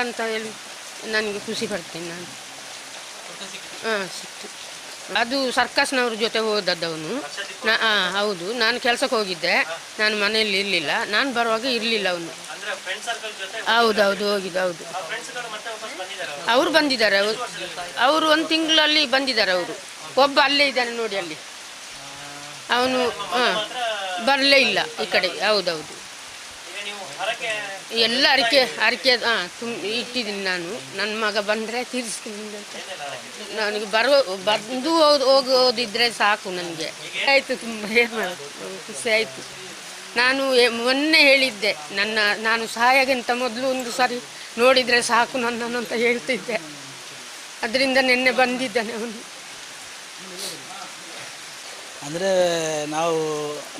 ಅಂತ ಹೇಳಿ ನನಗೆ ಖುಷಿ ಪಡ್ತೇನೆ ನಾನು. ಸಿಕ್ತು. ಅದು ಸರ್ಕಸ್ನವ್ರ ಜೊತೆ ಹೋದದ್ದವನು. ಹೌದು, ನಾನು ಕೆಲಸಕ್ಕೆ ಹೋಗಿದ್ದೆ, ನಾನು ಮನೆಯಲ್ಲಿ ಇರಲಿಲ್ಲ. ನಾನು ಬರುವಾಗ ಇರಲಿಲ್ಲ ಅವನು. ಹೌದೌದು, ಹೋಗಿದ್ದು. ಹೌದು, ಅವರು ಬಂದಿದ್ದಾರೆ. ಅವರು 1 ತಿಂಗಳಲ್ಲಿ ಬಂದಿದ್ದಾರೆ. ಅವರು ಒಬ್ಬ ಅಲ್ಲೇ ಇದ್ದಾನೆ ನೋಡಿ, ಅಲ್ಲಿ ಅವನು ಬರಲೇ ಇಲ್ಲ ಈ ಕಡೆ. ಹೌದೌದು, ಎಲ್ಲ ಅರಿಕೆ ಇಟ್ಟಿದ್ದೀನಿ ನಾನು. ನನ್ನ ಮಗ ಬಂದರೆ ತೀರಿಸ್ತೀನಿ ಅಂತ. ನನಗೆ ಬಂದು ಹೋಗೋದಿದ್ರೆ ಸಾಕು ನನಗೆ. ಆಯಿತು, ತುಂಬ ಏನು ಖುಷಿ ಆಯಿತು. ನಾನು ಮೊನ್ನೆ ಹೇಳಿದ್ದೆ, ನಾನು ಸಾಯಾಗಿಂತ ಮೊದಲು ಒಂದು ಸಾರಿ ನೋಡಿದರೆ ಸಾಕು ನನ್ನನ್ನು ಅಂತ ಹೇಳ್ತಿದ್ದೆ. ಅದರಿಂದ ನಿನ್ನೆ ಬಂದಿದ್ದಾನೆ ಅವನು. ಅಂದರೆ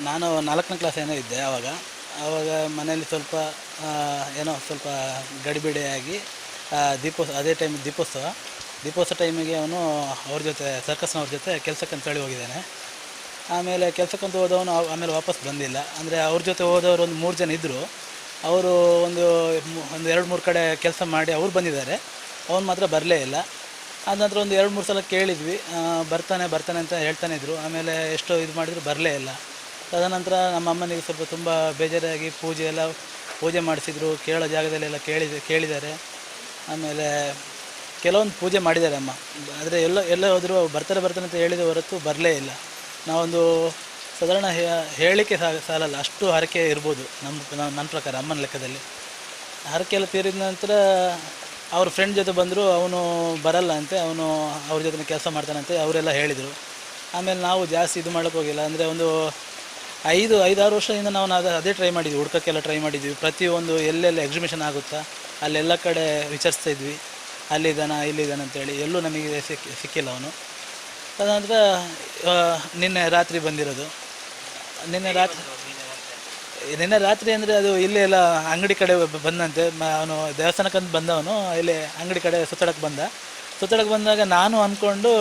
ನಾನು 4ನೇ ಕ್ಲಾಸ್ ಏನೋ ಇದ್ದೆ ಆವಾಗ ಮನೆಯಲ್ಲಿ ಸ್ವಲ್ಪ ಗಡಿಬಿಡಿಯಾಗಿ ಅದೇ ಟೈಮ್ ದೀಪೋತ್ಸವ ಟೈಮಿಗೆ ಅವನು ಅವ್ರ ಜೊತೆ ಸರ್ಕಸ್ನವ್ರ ಜೊತೆ ಕೆಲಸಕ್ಕಂತೇಳಿ ಹೋಗಿದ್ದಾನೆ. ಆಮೇಲೆ ಕೆಲಸಕ್ಕಂತ ಹೋದವನು ಆಮೇಲೆ ವಾಪಸ್ ಬಂದಿಲ್ಲ. ಅಂದರೆ ಅವ್ರ ಜೊತೆ ಹೋದವರು ಒಂದು 3 ಜನ ಇದ್ದರು. ಅವರು ಒಂದು 2-3 ಕಡೆ ಕೆಲಸ ಮಾಡಿ ಅವ್ರು ಬಂದಿದ್ದಾರೆ. ಅವನು ಮಾತ್ರ ಬರಲೇ ಇಲ್ಲ. ಆದ ನಂತರ ಒಂದು 2-3 ಸಲ ಕೇಳಿದ್ವಿ, ಬರ್ತಾನೆ ಅಂತ ಹೇಳ್ತಾನೆ ಇದ್ದರು. ಆಮೇಲೆ ಎಷ್ಟೋ ಇದು ಮಾಡಿದ್ರು ಬರಲೇ ಇಲ್ಲ. ತದನಂತರ ನಮ್ಮ ಅಮ್ಮನಿಗೆ ಸ್ವಲ್ಪ ತುಂಬ ಬೇಜಾರಾಗಿ ಪೂಜೆ ಮಾಡಿಸಿದ್ರು. ಕೇಳೋ ಜಾಗದಲ್ಲೆಲ್ಲ ಕೇಳಿದ್ದಾರೆ. ಆಮೇಲೆ ಕೆಲವೊಂದು ಪೂಜೆ ಮಾಡಿದ್ದಾರೆ ಅಮ್ಮ. ಆದರೆ ಎಲ್ಲ ಹೋದರೂ ಬರ್ತಾರೆ ಅಂತ ಹೇಳಿದ ಹೊರತು ಬರಲೇ ಇಲ್ಲ. ನಾವೊಂದು ಸಾಧಾರಣ ಹೇಳಲಿಕ್ಕೆ ಸಾಲಲ್ಲ, ಅಷ್ಟು ಹರಕೆ ಇರ್ಬೋದು ನನ್ನ ಪ್ರಕಾರ, ಅಮ್ಮನ ಲೆಕ್ಕದಲ್ಲಿ. ಹರಕೆ ಎಲ್ಲ ತೀರಿದ ನಂತರ ಅವ್ರ ಫ್ರೆಂಡ್ ಜೊತೆ ಬಂದರು. ಅವನು ಬರಲ್ಲ ಅಂತೆ, ಅವನು ಅವ್ರ ಜೊತೆ ಕೆಲಸ ಮಾಡ್ತಾನಂತೆ ಅವರೆಲ್ಲ ಹೇಳಿದರು. ಆಮೇಲೆ ನಾವು ಜಾಸ್ತಿ ಇದು ಮಾಡೋಕ್ಕೆ ಹೋಗಿಲ್ಲ. ಅಂದರೆ ಒಂದು 5-6 ವರ್ಷದಿಂದ ನಾವು ಅದೇ ಟ್ರೈ ಮಾಡಿದ್ವಿ, ಹುಡ್ಕೋಕ್ಕೆಲ್ಲ ಟ್ರೈ ಮಾಡಿದ್ವಿ. ಪ್ರತಿಯೊಂದು ಎಲ್ಲೆಲ್ಲ ಎಕ್ಸಿಬಿಷನ್ ಆಗುತ್ತಾ ಅಲ್ಲೆಲ್ಲ ಕಡೆ ವಿಚಾರಿಸ್ತಾ ಇದ್ವಿ, ಇಲ್ಲಿದ್ದಾನೆ ಅಂತೇಳಿ. ಎಲ್ಲೂ ನಮಗೆ ಸಿಕ್ಕಿಲ್ಲ ಅವನು. ತದನಂತರ ನಿನ್ನೆ ರಾತ್ರಿ ಬಂದಿರೋದು. ನಿನ್ನೆ ರಾತ್ರಿ ಅಂದರೆ ಅದು ಇಲ್ಲೇ ಎಲ್ಲ ಅಂಗಡಿ ಕಡೆ ಬಂದಂತೆ. ಅವನು ದೇವಸ್ಥಾನಕ್ಕಂತ ಬಂದವನು, ಇಲ್ಲಿ ಅಂಗಡಿ ಕಡೆ ಸುತ್ತಡಕ್ಕೆ ಬಂದಾಗ ನಾನು ಅಂದ್ಕೊಂಡು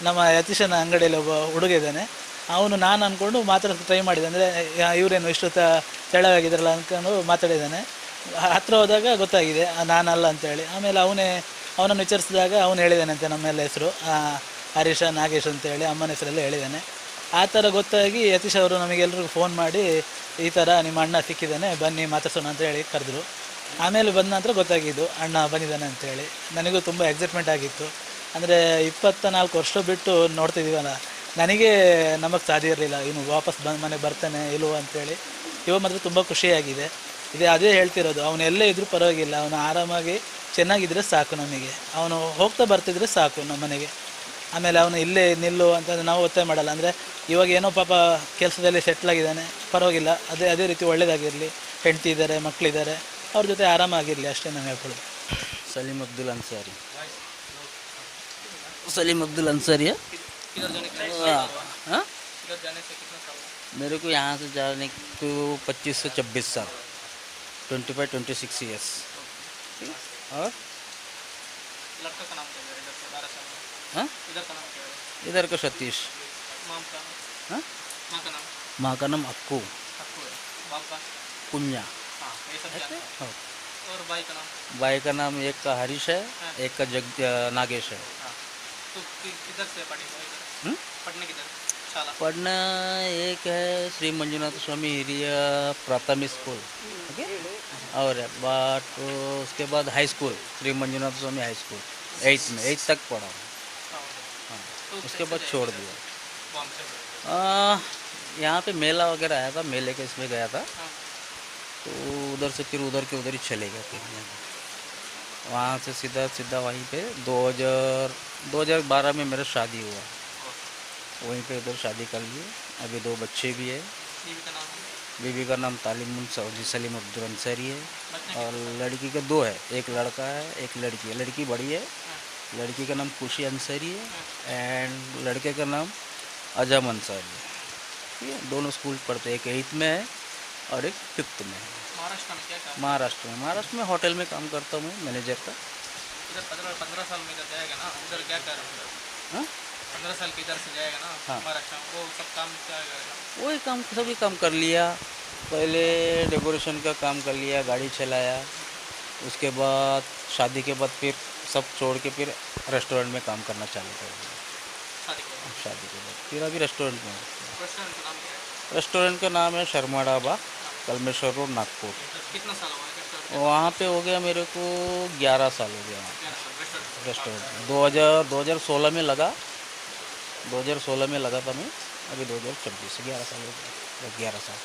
ನಮ್ಮ ಯತೀಶನ ಅಂಗಡಿಯಲ್ಲಿ ಒಬ್ಬ ಹುಡುಗ ಇದ್ದಾನೆ, ನಾನು ಅಂದ್ಕೊಂಡು ಮಾತಾಡೋಕ್ಕೆ ಟ್ರೈ ಮಾಡಿದೆ. ಅಂದರೆ ಇವರೇನು ಇಷ್ಟು ತೆಳ್ಳವಾಗಿದ್ದಾರಲ್ಲ ಅಂದ್ಕೊಂಡು ಮಾತಾಡಿದ್ದಾನೆ. ಹತ್ರ ಹೋದಾಗ ಗೊತ್ತಾಗಿದೆ ನಾನಲ್ಲ ಅಂತೇಳಿ. ಆಮೇಲೆ ಅವನನ್ನು ವಿಚಾರಿಸಿದಾಗ ಅವನು ಹೇಳಿದ್ದಾನಂತೆ ನಮ್ಮೆಲ್ಲ ಹೆಸರು ಹರೀಶ, ನಾಗೇಶ್ ಅಂತೇಳಿ ಅಮ್ಮನ ಹೆಸರೆಲ್ಲ ಹೇಳಿದ್ದಾನೆ. ಆ ಥರ ಗೊತ್ತಾಗಿ ಯತೀಶ್ ಅವರು ನಮಗೆಲ್ರಿಗೂ ಫೋನ್ ಮಾಡಿ, ಈ ಥರ ನಿಮ್ಮ ಅಣ್ಣ ಸಿಕ್ಕಿದ್ದಾನೆ, ಬನ್ನಿ ಮಾತಾಡ್ಸೋಣ ಅಂತ ಹೇಳಿ ಕರೆದ್ರು. ಆಮೇಲೆ ಬಂದ ನಂತರ ಗೊತ್ತಾಗಿದ್ದು ಅಣ್ಣ ಬಂದಿದ್ದಾನೆ ಅಂತೇಳಿ. ನನಗೂ ತುಂಬ ಎಕ್ಸೈಟ್ಮೆಂಟ್ ಆಗಿತ್ತು. ಅಂದರೆ 24 ವರ್ಷ ಬಿಟ್ಟು ನೋಡ್ತಿದ್ದೀವಲ್ಲ, ನನಗೆ ನಮಗೆ ಸಾಧ್ಯ ಇರಲಿಲ್ಲ ಇನ್ನು ವಾಪಸ್ ಮನೆಗೆ ಬರ್ತಾನೆ ಇಲ್ವೋ ಅಂತೇಳಿ. ಇವಾಗ ಮಾತ್ರ ತುಂಬ ಖುಷಿಯಾಗಿದೆ. ಅದೇ ಹೇಳ್ತಿರೋದು, ಅವನು ಎಲ್ಲೇ ಇದ್ರೂ ಪರವಾಗಿಲ್ಲ, ಅವನು ಆರಾಮಾಗಿ ಚೆನ್ನಾಗಿದ್ದರೆ ಸಾಕು ನಮಗೆ. ಅವನು ಹೋಗ್ತಾ ಬರ್ತಿದ್ರೆ ಸಾಕು ನಮ್ಮ ಮನೆಗೆ. ಆಮೇಲೆ ಅವನು ಇಲ್ಲೇ ನಿಲ್ಲು ಅಂತಂದರೆ ನಾವು ಒತ್ತಾಯ ಮಾಡಲ್ಲ. ಅಂದರೆ ಇವಾಗ ಏನೋ ಪಾಪ ಕೆಲಸದಲ್ಲಿ ಸೆಟ್ಲಾಗಿದ್ದಾನೆ, ಪರವಾಗಿಲ್ಲ, ಅದೇ ರೀತಿ ಒಳ್ಳೆಯದಾಗಿರಲಿ. ಹೆಂಡತಿ ಇದ್ದಾರೆ, ಮಕ್ಕಳಿದ್ದಾರೆ, ಅವ್ರ ಜೊತೆ ಆರಾಮಾಗಿರಲಿ, ಅಷ್ಟೇ ನಾನು ಹೇಳ್ಕೊಳ್ಳೋದು. सलीम अब्दुल अंसारी है। हाँ, मेरे को यहाँ से जाने को 25 से 26 साल, 25-26 ईयर्स। और लड़का का नाम क्या है? हाँ, इधर का सतीश। हाँ, माँ का नाम अक्कू। कुन्या। और भाई का नाम एक का हरीश है, एक का नागेश है। तो किधर से पढ़ने किधर? पढ़ना एक है श्री मंजुनाथ स्वामी हिरिया प्राथमिक स्कूल, ओके, और बट उसके बाद हाई स्कूल श्री मंजुनाथ स्वामी हाई स्कूल 8 तक पढ़ा। हाँ, उसके बाद छोड़ दिया। यहाँ पे मेला वगैरह आया था, मेले के इसमें गया था, तो उधर से फिर उधर ही चले गए। फिर वहाँ से सीधा वहीं पे 2012 में मेरा शादी हुआ, वहीं पे उधर शादी कर लिए। अभी 2 बच्चे भी है। बीवी का नाम तालिमुन सलीम अब्दुल अंसारी है, और लड़की के 2 है, एक लड़का है एक लड़की है। लड़की बड़ी है, लड़की का नाम खुशी अंसारी है, एंड लड़के का नाम अजम अंसारी है। ठीक है, दोनों स्कूल पढ़ते हैं, एक 8th में है और एक 5th में है। महाराष्ट्र में होटल में काम करता हूँ, मैनेजर का। इधर 15 साल में इधर जाएगा ना, उधर क्या कर रहे हो? हाँ, 15 साल के इधर से जाएगा ना। हाँ, महाराष्ट्र वो सब काम क्या करेगा? वही काम, सभी काम कर लिया। पहले डेकोरेशन का काम कर लिया, गाड़ी चलाया, उसके बाद शादी के बाद फिर सब छोड़ के फिर रेस्टोरेंट में काम करना चालू कर दिया। शादी के बाद शादी के बाद फिर अभी रेस्टोरेंट में हूँ। रेस्टोरेंट का नाम क्या है? रेस्टोरेंट का नाम है शर्मा ढाबा, कलमेश्वर रोड, नागपुर। कितना साल हुआ है रेस्टोरेंट? वहाँ पे हो गया मेरे को 11 साल हो गया वहाँ 11 साल रेस्टोरेंट। रेस्टोरेंट। 2016 में लगा, 2016 में लगा था मैं, अभी 2024 11 साल हो गया, 11 साल।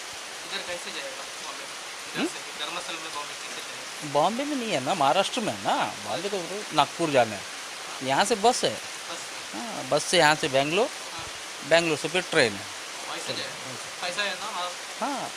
इधर कैसे जाएगा बॉम्बे में? इधर से धर्मस्थल में बॉम्बे कैसे जाएगा? बॉम्बे में नहीं है ना, महाराष्ट्र में है ना। बॉम्बे तो नागपुर जाना है, यहाँ से बस है। बस हाँ, बस से यहाँ से बेंगलोर, बेंगलोर से फिर ट्रेन है। वैसे जाएगा। पैसा है ना आप? हाँ